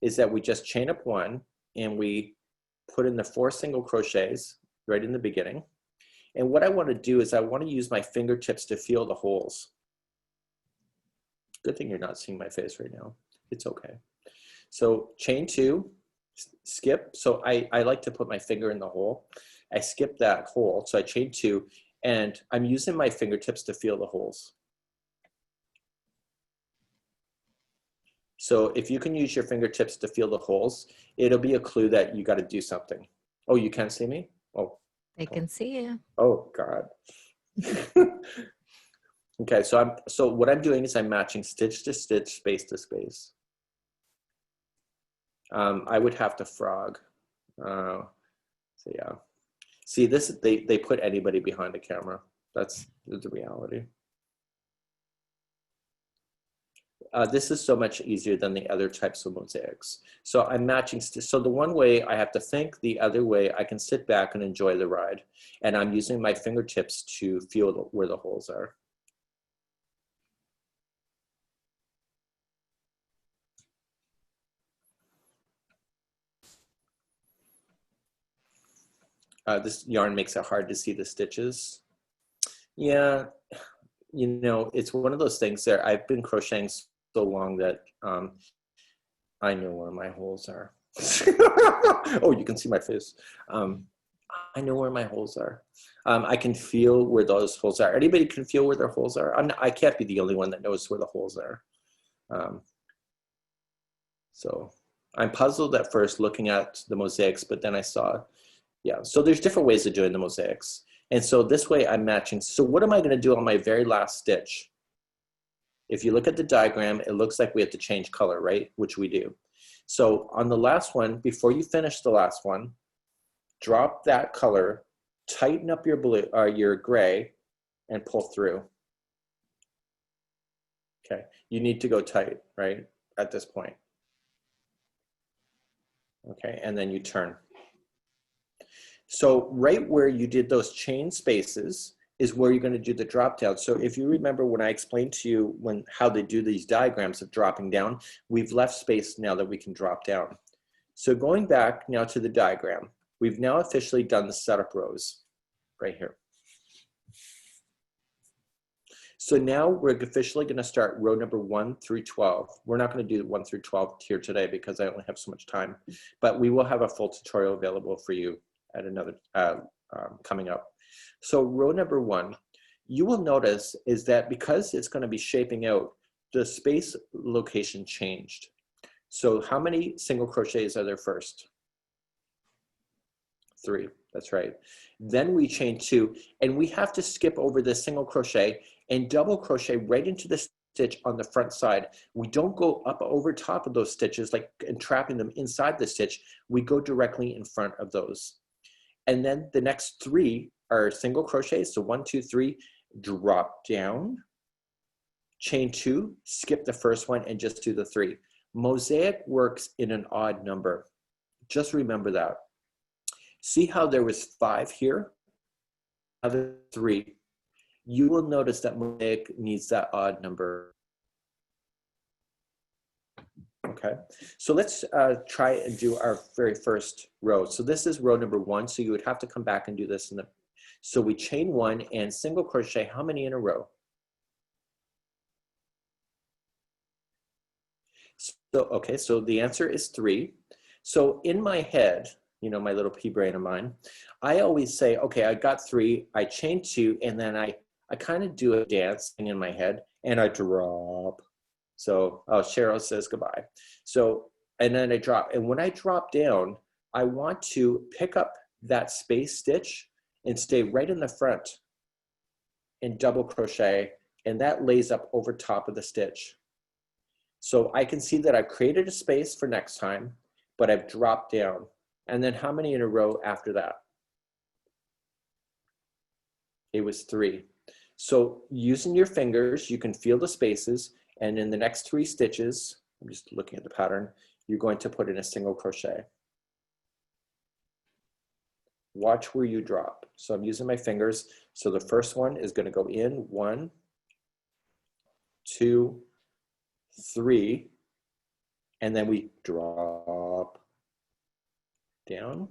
[SPEAKER 1] is that we just chain up 1 and we put in the 4 single crochets right in the beginning. And what I want to do is I want to use my fingertips to feel the holes. Good thing you're not seeing my face right now. It's okay. So chain 2, skip. So I like to put my finger in the hole. I skip that hole. So I chain 2 and I'm using my fingertips to feel the holes. So if you can use your fingertips to feel the holes, it'll be a clue that you got to do something. Oh, you can't see me? Oh.
[SPEAKER 4] They can see you.
[SPEAKER 1] Oh God. Okay, so what I'm doing is I'm matching stitch to stitch, space to space. I would have to frog. So yeah. See this, they put anybody behind a camera. That's the reality. This is so much easier than the other types of mosaics. So I'm matching, so the one way I have to think, the other way I can sit back and enjoy the ride. And I'm using my fingertips to feel where the holes are. This yarn makes it hard to see the stitches. Yeah, you know, it's one of those things that I've been crocheting so long that I know where my holes are. Oh, you can see my face. I know where my holes are. I can feel where those holes are. Anybody can feel where their holes are? I can't be the only one that knows where the holes are. So I'm puzzled at first looking at the mosaics, but then I saw, yeah. So there's different ways of doing the mosaics. And so this way I'm matching. So what am I going to do on my very last stitch? If you look at the diagram, it looks like we have to change color, right? Which we do. So on the last one, before you finish the last one, drop that color, tighten up your blue or your gray, and pull through. Okay, you need to go tight, right? At this point. Okay, and then you turn. So right where you did those chain spaces is where you're going to do the drop down. So if you remember when I explained to you how they do these diagrams of dropping down, we've left space now that we can drop down. So going back now to the diagram, we've now officially done the setup rows right here. So now we're officially going to start row number 1 through 12. We're not going to do 1 through 12 here today because I only have so much time, but we will have a full tutorial available for you at another coming up. So row number 1, you will notice is that because it's going to be shaping out, the space location changed. So how many single crochets are there first? 3, that's right. Then we chain 2, and we have to skip over this single crochet and double crochet right into the stitch on the front side. We don't go up over top of those stitches like entrapping them inside the stitch. We go directly in front of those. And then the next 3 are single crochets. So 1, 2, 3, drop down, chain 2, skip the first one and just do the 3. Mosaic works in an odd number. Just remember that. See how there was 5 here? Other 3. You will notice that mosaic needs that odd number. Okay, so let's try and do our very first row. So this is row number 1. So you would have to come back and do this in the. So we chain 1 and single crochet. How many in a row? So okay, so the answer is 3. So in my head, you know, my little pea brain of mine, I always say, okay, I got 3, I chain 2, and then I kind of do a dance in my head, and I drop. So, oh, Cheryl says goodbye. So, and then I drop. And when I drop down, I want to pick up that space stitch and stay right in the front. and double crochet, and that lays up over top of the stitch. So I can see that I've created a space for next time, but I've dropped down. And then how many in a row after that? It was 3. So using your fingers, you can feel the spaces, and in the next 3 stitches, I'm just looking at the pattern, you're going to put in a single crochet. Watch where you drop. So I'm using my fingers. So the first one is going to go in 1, 2, 3, and then we drop down,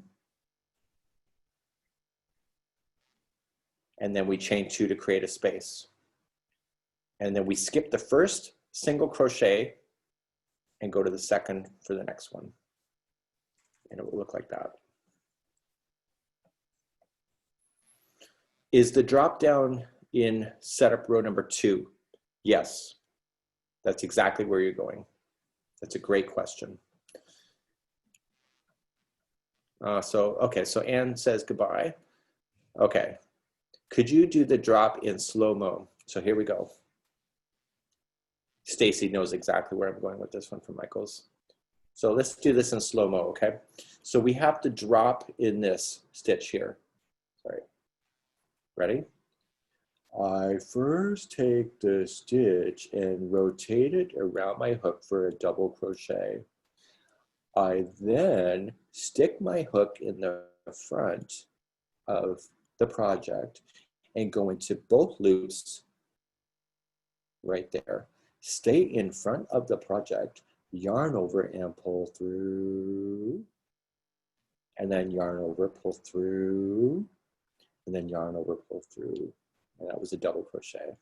[SPEAKER 1] and then we chain 2 to create a space, and then we skip the first single crochet and go to the second for the next one, and it will look like that. Is the drop down in setup row number 2? Yes, that's exactly where you're going. That's a great question. Okay, so Anne says goodbye. Okay, could you do the drop in slow-mo? So here we go. Stacy knows exactly where I'm going with this one from Michael's. So let's do this in slow-mo, okay? So we have to drop in this stitch here. Sorry. Ready? I first take the stitch and rotate it around my hook for a double crochet. I then stick my hook in the front of the project and go into both loops right there. Stay in front of the project, yarn over and pull through, and then yarn over, pull through, and then yarn over, pull through. And that was a double crochet.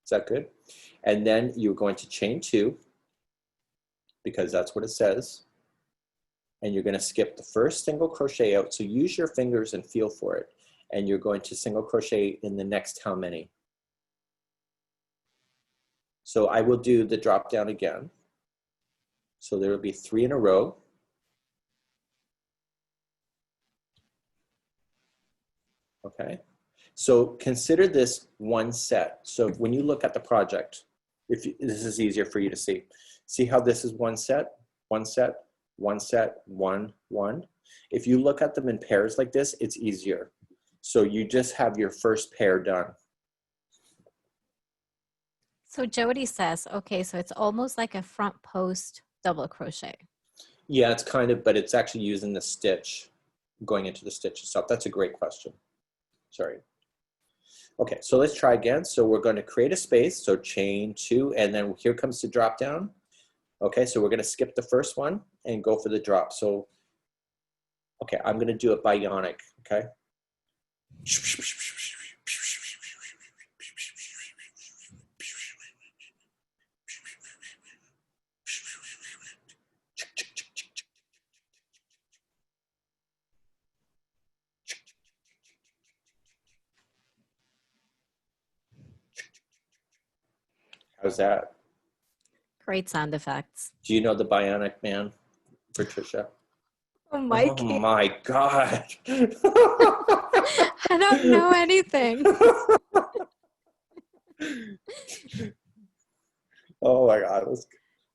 [SPEAKER 1] Is that good? And then you're going to chain 2, because that's what it says. And you're going to skip the first single crochet out. So use your fingers and feel for it. And you're going to single crochet in the next how many? So I will do the drop down again. So there will be 3 in a row. Okay. So consider this one set. So when you look at the project, this is easier for you to see. See how this is one set, one set, one set, one, one. If you look at them in pairs like this, it's easier. So you just have your first pair done.
[SPEAKER 4] So Jody says, okay, so it's almost like a front post double crochet.
[SPEAKER 1] Yeah, it's kind of, but it's actually using the stitch, going into the stitch itself. That's a great question. Sorry. Okay, so let's try again. So we're going to create a space. So chain 2, and then here comes the drop down. Okay, so we're going to skip the first one and go for the drop. So, okay, I'm going to do it bionic. Okay. How's that?
[SPEAKER 4] Great sound effects.
[SPEAKER 1] Do you know the Bionic Man, Patricia?
[SPEAKER 4] Oh, Mikey.
[SPEAKER 1] Oh my God.
[SPEAKER 4] I don't know anything.
[SPEAKER 1] Oh my God.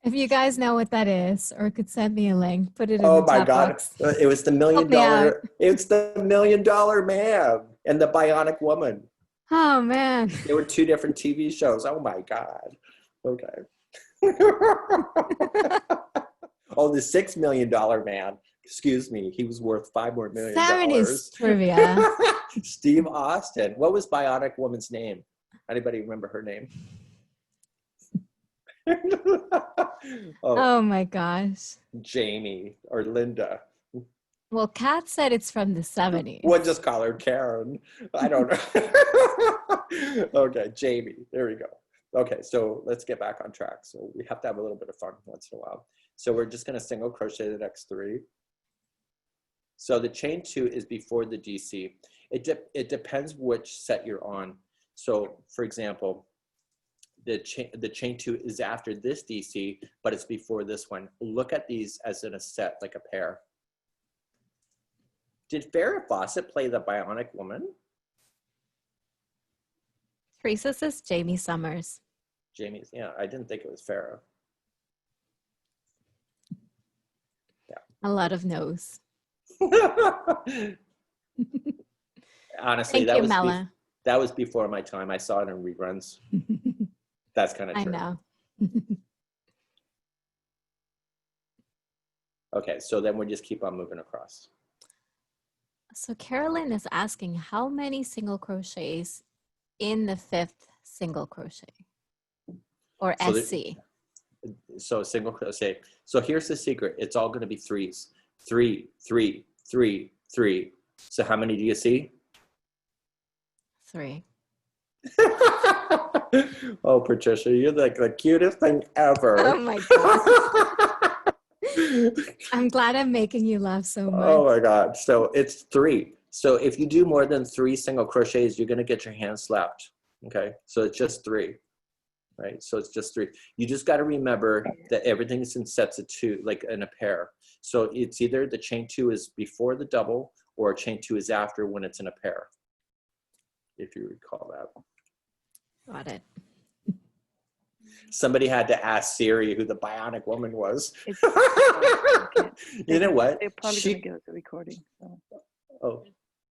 [SPEAKER 4] If you guys know what that is, or could send me a link, put it in
[SPEAKER 1] Oh
[SPEAKER 4] the
[SPEAKER 1] my
[SPEAKER 4] chat
[SPEAKER 1] God.
[SPEAKER 4] box.
[SPEAKER 1] It was the $1 million.
[SPEAKER 4] Help me out.
[SPEAKER 1] It's the $1 Million Man and the Bionic Woman.
[SPEAKER 4] Oh man.
[SPEAKER 1] There were 2 different TV shows. Oh my God. Okay. Oh, the $6 million man. Excuse me. He was worth $5 more million.
[SPEAKER 4] 70s trivia.
[SPEAKER 1] Steve Austin. What was Bionic Woman's name? Anybody remember her name?
[SPEAKER 4] Oh my gosh.
[SPEAKER 1] Jamie or Linda.
[SPEAKER 4] Well, Kat said it's from the 70s.
[SPEAKER 1] We'll just call her Karen. I don't know. Okay, Jamie. There we go. Okay, so let's get back on track. So we have to have a little bit of fun once in a while. So we're just going to single crochet the next 3. So the chain 2 is before the DC. It depends which set you're on. So for example, the chain 2 is after this DC, but it's before this one. Look at these as in a set, like a pair. Did Farrah Fawcett play the Bionic Woman?
[SPEAKER 4] Teresa says Jamie Summers.
[SPEAKER 1] Jamie's, yeah, I didn't think it was Farrah.
[SPEAKER 4] A lot of no's.
[SPEAKER 1] Honestly,
[SPEAKER 4] Thank you, Mela.
[SPEAKER 1] that was before my time. I saw it in reruns. That's kind of
[SPEAKER 4] I
[SPEAKER 1] true.
[SPEAKER 4] know.
[SPEAKER 1] Okay, so then we just keep on moving across.
[SPEAKER 4] So Carolyn is asking how many single crochets in the 5th single crochet or
[SPEAKER 1] So
[SPEAKER 4] SC.
[SPEAKER 1] So single crochet. So here's the secret. It's all going to be threes. 3, 3, 3, 3. So how many do you see?
[SPEAKER 4] 3.
[SPEAKER 1] Oh, Patricia, you're like the cutest thing ever.
[SPEAKER 4] Oh my God. I'm glad I'm making you laugh so much.
[SPEAKER 1] Oh my God. So it's 3. So if you do more than 3 single crochets, you're going to get your hand slapped. Okay. So it's just 3. Right. So it's just 3. You just got to remember that everything is in sets of 2, like in a pair. So it's either the chain 2 is before the double or chain 2 is after when it's in a pair. If you recall that.
[SPEAKER 4] Got it.
[SPEAKER 1] Somebody had to ask Siri who the Bionic Woman was.
[SPEAKER 5] You
[SPEAKER 1] know what?
[SPEAKER 5] They're probably going to give us a recording. So.
[SPEAKER 1] Oh,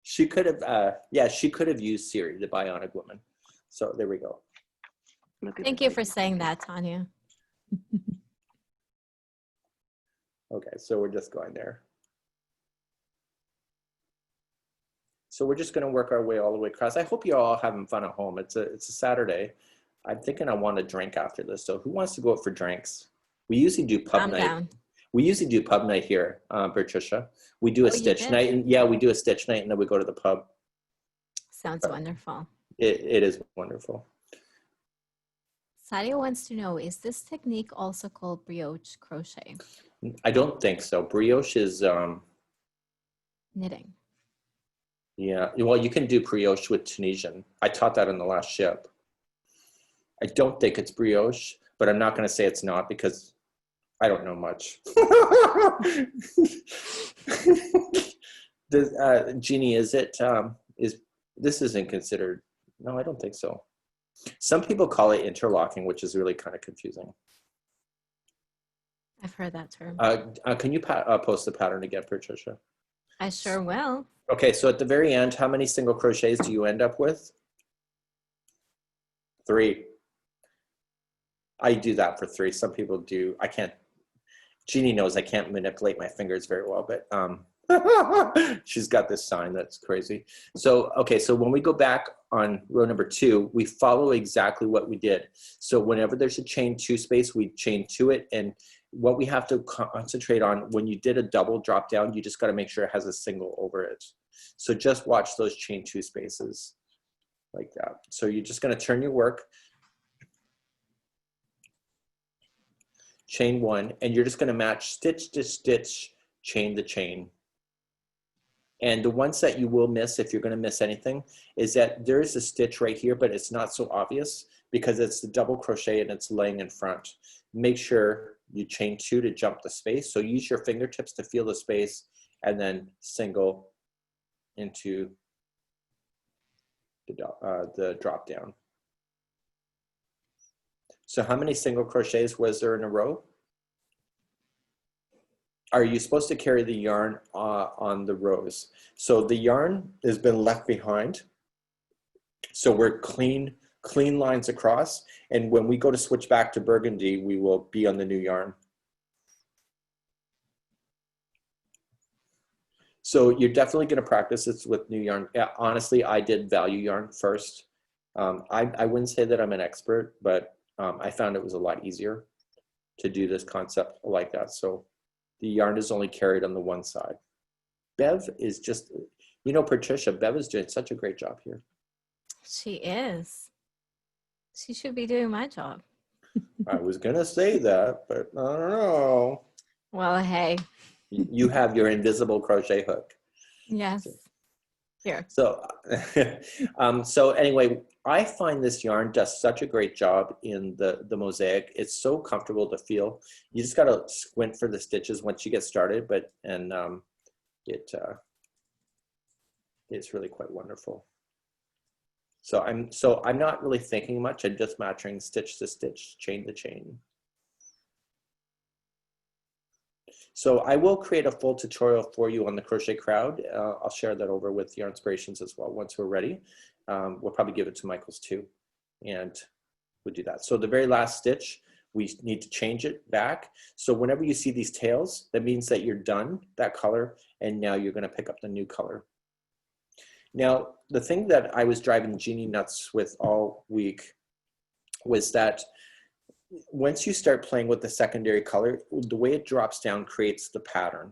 [SPEAKER 1] she could have, yeah, she could have used Siri, the Bionic Woman. So there we go.
[SPEAKER 4] Thank you for saying that, Tanya.
[SPEAKER 1] Okay, so we're just going there. So we're just going to work our way all the way across. I hope you're all having fun at home. It's a Saturday. I'm thinking I want a drink after this. So who wants to go out for drinks? We usually do pub night.
[SPEAKER 4] Down.
[SPEAKER 1] We usually do pub night here, Patricia. We do a stitch night, and yeah, we do a stitch night, and then we go to the pub.
[SPEAKER 4] Sounds wonderful.
[SPEAKER 1] It is wonderful.
[SPEAKER 4] Sadia wants to know, is this technique also called brioche crochet?
[SPEAKER 1] I don't think so. Brioche is
[SPEAKER 4] Knitting.
[SPEAKER 1] yeah. Well, you can do brioche with Tunisian. I taught that on the last ship. I don't think it's brioche, but I'm not going to say it's not because I don't know much. Jeannie, is this isn't considered? No, I don't think so. Some people call it interlocking, which is really kind of confusing.
[SPEAKER 4] I've heard that term.
[SPEAKER 1] Can you post the pattern again, Patricia?
[SPEAKER 4] I sure will.
[SPEAKER 1] Okay, so at the very end, how many single crochets do you end up with? 3. I do that for 3. Some people do. I can't. Jeannie knows I can't manipulate my fingers very well, but she's got this sign that's crazy. So, okay, so when we go back on row number 2, we follow exactly what we did. So whenever there's a chain 2 space, we chain to it. And what we have to concentrate on when you did a double drop down, you just got to make sure it has a single over it. So just watch those chain 2 spaces like that. So you're just going to turn your work. Chain 1, and you're just going to match stitch to stitch, chain to chain. And the ones that you will miss, if you're going to miss anything, is that there's a stitch right here, but it's not so obvious because it's the double crochet and it's laying in front. Make sure you chain 2 to jump the space. So use your fingertips to feel the space and then single into the drop down. So how many single crochets was there in a row? Are you supposed to carry the yarn on the rows? So the yarn has been left behind. So we're clean lines across. And when we go to switch back to burgundy, we will be on the new yarn. So you're definitely going to practice this with new yarn. Yeah, honestly, I did value yarn first. I wouldn't say that I'm an expert, but I found it was a lot easier to do this concept like that. So the yarn is only carried on the one side. Bev is just, you know, Patricia, Bev is doing such a great job here.
[SPEAKER 4] She is. She should be doing my job.
[SPEAKER 1] I was going to say that, but I don't know.
[SPEAKER 4] Well, hey.
[SPEAKER 1] You have your invisible crochet hook.
[SPEAKER 4] Yes. Here.
[SPEAKER 1] So, so anyway, I find this yarn does such a great job in the Mosaic. It's so comfortable to feel. You just got to squint for the stitches once you get started, but It's really quite wonderful. So I'm not really thinking much. I'm just matching stitch to stitch, chain to chain. So I will create a full tutorial for you on the Crochet Crowd. I'll share that over with your inspirations as well once we're ready. We'll probably give it to Michael's too, and we'll do that. So the very last stitch, we need to change it back. So whenever you see these tails, that means that you're done that color, and now you're gonna pick up the new color. Now, the thing that I was driving Jeannie nuts with all week was that once you start playing with the secondary color, the way it drops down creates the pattern.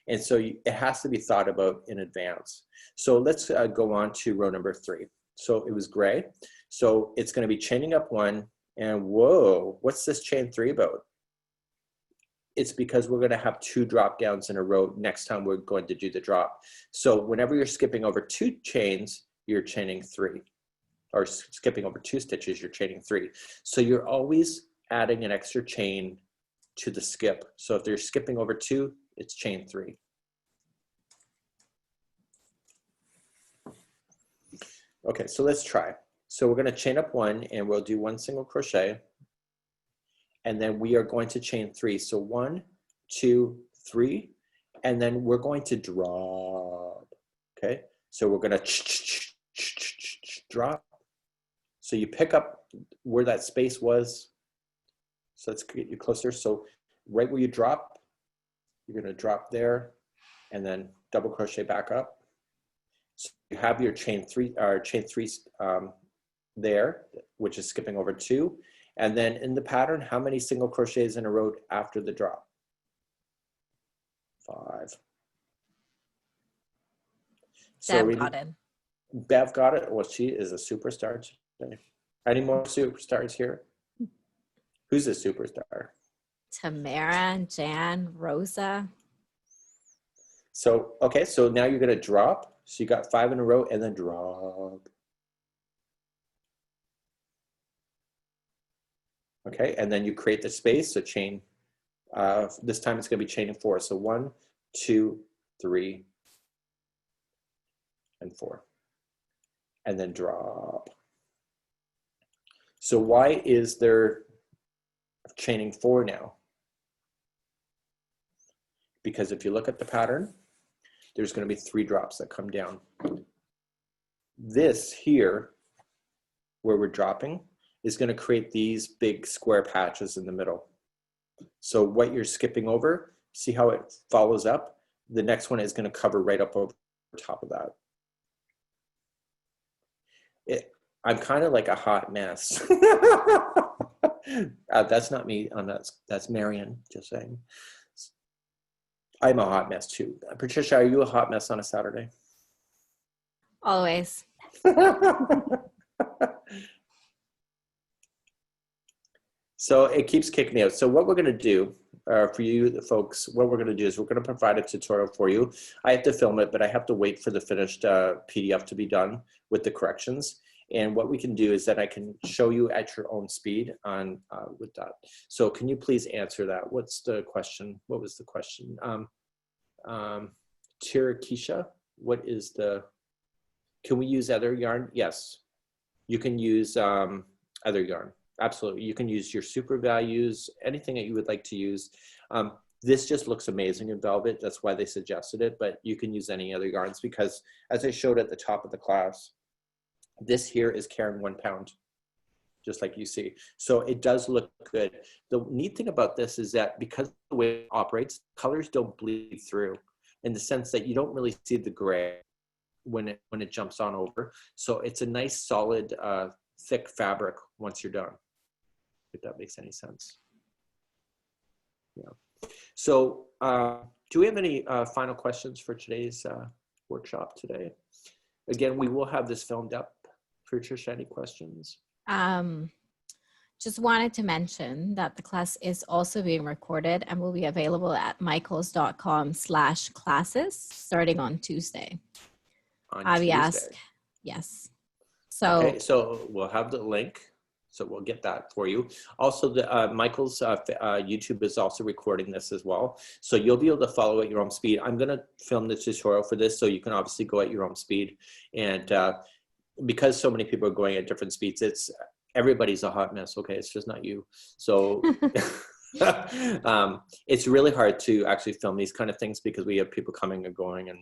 [SPEAKER 1] And so it has to be thought about in advance. So let's go on to row number 3. So it was gray. So it's going to be chaining up 1, and whoa, what's this chain 3 about? It's because we're going to have 2 drop downs in a row next time we're going to do the drop. So whenever you're skipping over 2 chains, you're chaining 3. Or skipping over 2 stitches, you're chaining 3. So you're always adding an extra chain to the skip. So if they're skipping over 2, it's chain 3. Okay, so let's try. So we're going to chain up 1, and we'll do 1 single crochet, and then we are going to chain 3. So 1, 2, 3, and then we're going to drop. Okay, so we're going to drop. So you pick up where that space was. So let's get you closer. So right where you drop, you're going to drop there, and then double crochet back up. So you have your chain 3 there, which is skipping over 2. And then in the pattern, how many single crochets in a row after the drop? 5. So
[SPEAKER 4] Deb got it.
[SPEAKER 1] Bev got it. Well, she is a superstar today. Any more superstars here? Who's a superstar?
[SPEAKER 4] Tamara, Jan, Rosa.
[SPEAKER 1] So, okay, so now you're going to drop. So you got 5 in a row and then drop. Okay, and then you create the space. So chain, this time it's going to be chaining 4. So 1, 2, 3, and 4. And then drop. So why is there chaining 4 now? Because if you look at the pattern, there's going to be 3 drops that come down. This here, where we're dropping, is going to create these big square patches in the middle. So what you're skipping over, see how it follows up? The next one is going to cover right up over top of that. I'm kind of like a hot mess. That's not me. That's Marion, just saying. I'm a hot mess too. Patricia, are you a hot mess on a Saturday?
[SPEAKER 4] Always.
[SPEAKER 1] So it keeps kicking out. So what we're going to do for you the folks, what we're going to do is we're going to provide a tutorial for you. I have to film it, but I have to wait for the finished PDF to be done with the corrections. And what we can do is that I can show you at your own speed on with that. So can you please answer that? What's the question? What was the question? Tirakisha, what is the, can we use other yarn? Yes, you can use other yarn. Absolutely. You can use your super values, anything that you would like to use. This just looks amazing in velvet. That's why they suggested it, but you can use any other yarns because as I showed at the top of the class, this here is carrying 1 pound, just like you see. So it does look good. The neat thing about this is that because of the way it operates, colors don't bleed through in the sense that you don't really see the gray when it jumps on over. So it's a nice solid thick fabric once you're done, if that makes any sense. Yeah. So do we have any final questions for today's workshop today? Again, we will have this filmed up. Patricia, any questions?
[SPEAKER 4] Just wanted to mention that the class is also being recorded and will be available at michaels.com/classes starting on Tuesday.
[SPEAKER 1] On
[SPEAKER 4] Avi
[SPEAKER 1] Tuesday.
[SPEAKER 4] asked, yes. So,
[SPEAKER 1] okay, so we'll have the link. So we'll get that for you. Also, Michael's YouTube is also recording this as well. So you'll be able to follow at your own speed. I'm going to film the tutorial for this, so you can obviously go at your own speed. And because so many people are going at different speeds, everybody's a hot mess. Okay, it's just not you. So it's really hard to actually film these kind of things because we have people coming and going and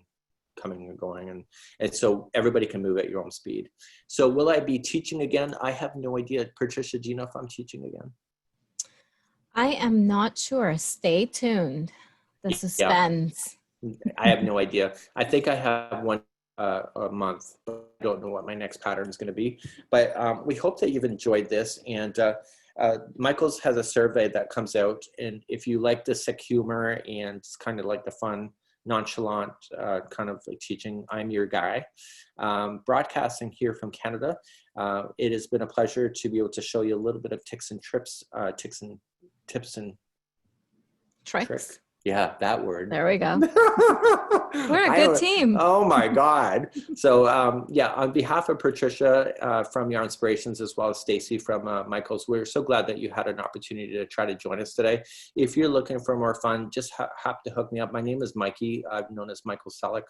[SPEAKER 1] and so everybody can move at your own speed. So will I be teaching again? I have no idea. Patricia, do you know if I'm teaching again?
[SPEAKER 4] I am not sure. Stay tuned. The suspense.
[SPEAKER 1] Yeah. I have no idea. I think I have one a month. I don't know what my next pattern is going to be, but we hope that you've enjoyed this. And Michael's has a survey that comes out, and if you like the sick humor and it's kind of like the fun, nonchalant kind of like teaching, I'm your guy. Broadcasting here from Canada, it has been a pleasure to be able to show you a little bit of tips and tricks. Yeah, that word.
[SPEAKER 4] There we go. We're a good team.
[SPEAKER 1] Oh my God. So yeah, on behalf of Patricia from Yarn Inspirations, as well as Stacy from Michael's, we're so glad that you had an opportunity to try to join us today. If you're looking for more fun, just have to hook me up. My name is Mikey. I'm known as Michael Selleck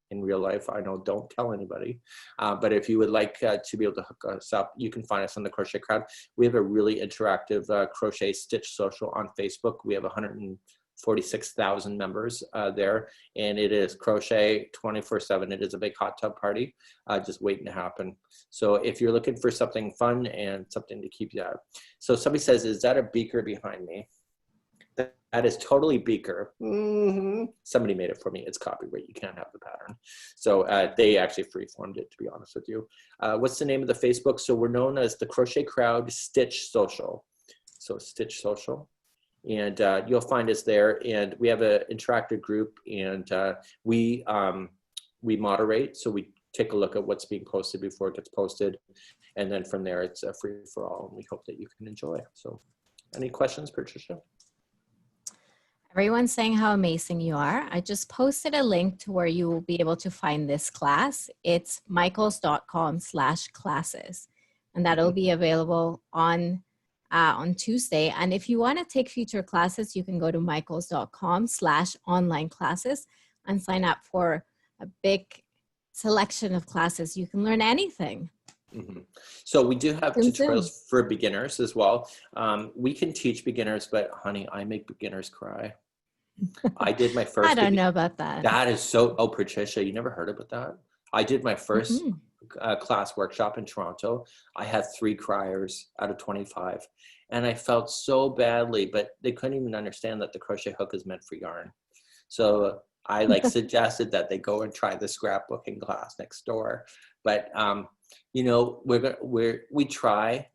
[SPEAKER 1] in real life. I know, don't tell anybody. But if you would like to be able to hook us up, you can find us on the Crochet Crowd. We have a really interactive Crochet Stitch social on Facebook. We have 146,000 members there, and it is crochet 24/7. It is a big hot tub party just waiting to happen. So if you're looking for something fun and something to keep you out. So somebody says, is that a beaker behind me? That is totally beaker. Somebody made it for me. It's copyright. You can't have the pattern. So they actually free-formed it, to be honest with you. What's the name of the Facebook? So we're known as the Crochet Crowd Stitch Social. So Stitch Social. And you'll find us there. And we have an interactive group, and we moderate. So we take a look at what's being posted before it gets posted. And then from there, it's free for all. And we hope that you can enjoy. So any questions, Patricia?
[SPEAKER 4] Everyone's saying how amazing you are. I just posted a link to where you will be able to find this class. It's michaels.com/classes, and that'll be available on Tuesday. And if you want to take future classes, you can go to michaels.com/online classes and sign up for a big selection of classes. You can learn anything.
[SPEAKER 1] So we do have tutorials for beginners as well. We can teach beginners, but honey, I make beginners cry. I did my first.
[SPEAKER 4] I don't know about that.
[SPEAKER 1] That is so, oh, Patricia, you never heard about that? I did my first class workshop in Toronto. I had 3 criers out of 25, and I felt so badly, but they couldn't even understand that the crochet hook is meant for yarn. So I suggested that they go and try the scrapbooking class next door. But you know, we try.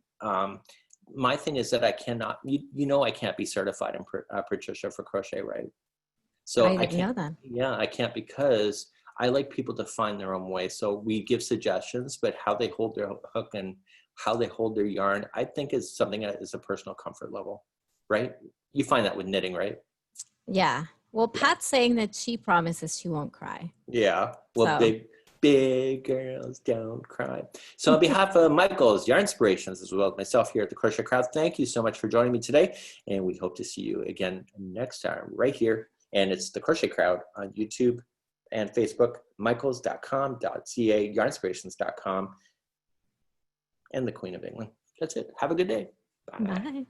[SPEAKER 1] My thing is that I cannot, I can't be certified in Patricia for crochet, right? So
[SPEAKER 4] I didn't know that.
[SPEAKER 1] Yeah, I can't, because I like people to find their own way. So we give suggestions, but how they hold their hook and how they hold their yarn, I think is something that is a personal comfort level, right? You find that with knitting, right?
[SPEAKER 4] Yeah. Well, Pat's saying that she promises she won't cry.
[SPEAKER 1] Yeah. Well, so. Big girls don't cry. So on behalf of Michael's Yarn Inspirations, as well as myself here at the Crochet Crowd, thank you so much for joining me today. And we hope to see you again next time right here. And it's the Crochet Crowd on YouTube and Facebook, michaels.com.ca, yarninspirations.com, and the Queen of England. That's it. Have a good day. Bye.
[SPEAKER 4] Bye.